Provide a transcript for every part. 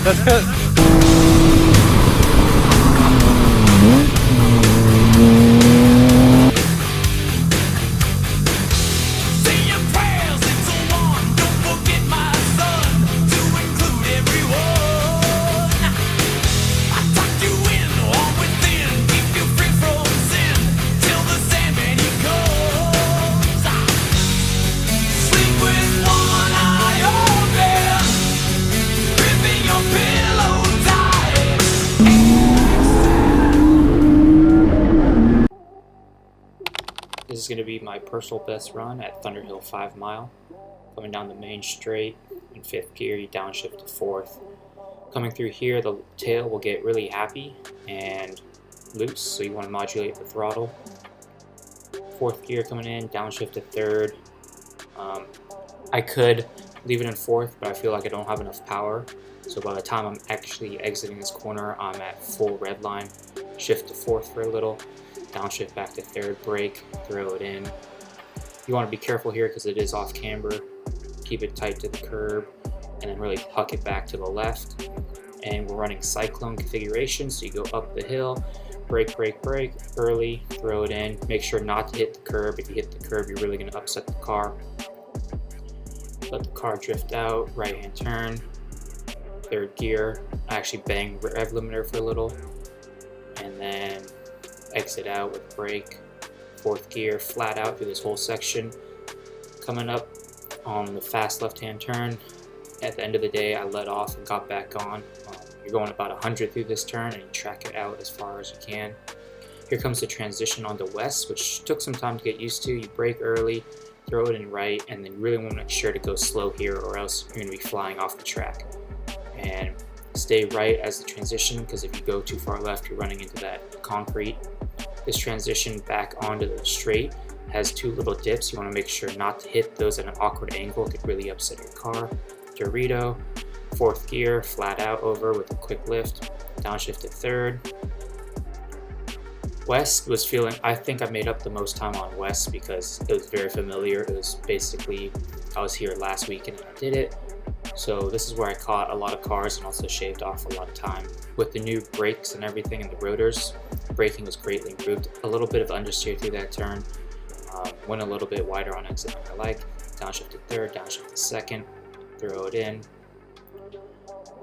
That's good. This is going to be my personal best run at Thunderhill 5 mile. Coming down the main straight in 5th gear, you downshift to 4th. Coming through here, the tail will get really happy and loose, so you want to modulate the throttle. 4th gear coming in, downshift to 3rd. I could leave it in 4th, but I feel like I don't have enough power. So by the time I'm actually exiting this corner, I'm at full red line. Shift to 4th for a little. Downshift back to 3rd, brake, throw it in. You want to be careful here because it is off camber. Keep it tight to the curb and then really huck it back to the left. And we're running cyclone configuration, so you go up the hill, brake, brake, brake, early, throw it in. Make sure not to hit the curb. If you hit the curb, you're really going to upset the car. Let the car drift out, right hand turn, 3rd gear. I actually bang rev limiter for a little. And then exit out with brake, 4th gear, flat out through this whole section. Coming up on the fast left-hand turn, at the end of the day I let off and got back on. You're going about 100 through this turn and you track it out as far as you can. Here comes the transition onto west, which took some time to get used to. You brake early, throw it in right, and then you really want to make sure to go slow here or else you're going to be flying off the track. And stay right as the transition, because if you go too far left, you're running into that concrete. This transition back onto the straight has 2 little dips. You want to make sure not to hit those at an awkward angle. It could really upset your car. Dorito, 4th gear, flat out over with a quick lift. Downshift to 3rd. West was feeling, I think I made up the most time on West because it was very familiar. It was basically, I was here last weekend and I did it. So this is where I caught a lot of cars and also shaved off a lot of time. With the new brakes and everything and the rotors, braking was greatly improved. A little bit of understeer through that turn. Went a little bit wider on exit than I like. Downshift to 3rd, downshift to 2nd, throw it in.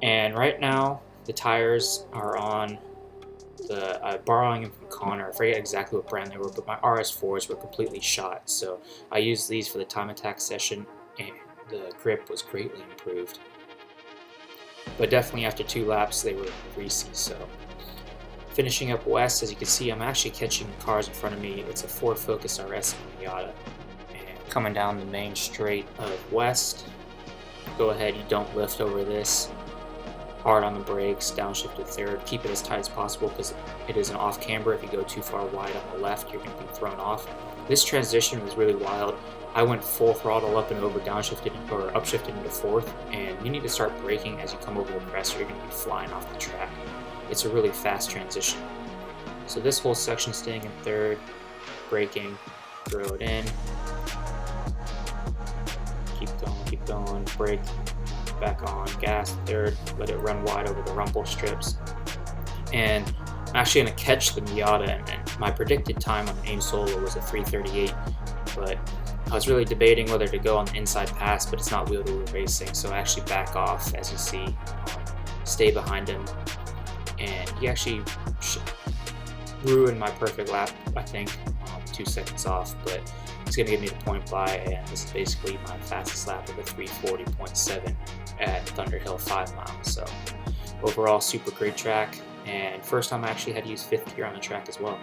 And right now, the tires are on borrowing them from Connor. I forget exactly what brand they were, but my RS4s were completely shot. So I used these for the time attack session and the grip was greatly improved. But definitely after 2 laps they were greasy. So finishing up west, as you can see, I'm actually catching cars in front of me. It's a Ford Focus RS and Miata. And coming down the main straight of west, go ahead, you don't lift over this. Hard on the brakes, downshift to 3rd. Keep it as tight as possible because it is an off camber. If you go too far wide on the left, you're going to be thrown off. This transition was really wild. I went full throttle up and over, downshifted or upshifted into 4th, and you need to start braking as you come over the crest or you're going to be flying off the track. It's a really fast transition. So this whole section staying in 3rd, braking, throw it in, keep going, brake, back on, gas 3rd, let it run wide over the rumble strips. And I'm actually going to catch the Miata, and my predicted time on the AIM Solo was a 3:38, but I was really debating whether to go on the inside pass, but it's not wheel-to-wheel racing, so I actually back off, as you see, stay behind him, and he actually ruined my perfect lap, I think, 2 seconds off, but it's going to give me the point by, and this is basically my fastest lap of a 3:40.7 at Thunderhill 5 miles. So overall, super great track, and first time I actually had to use 5th gear on the track as well.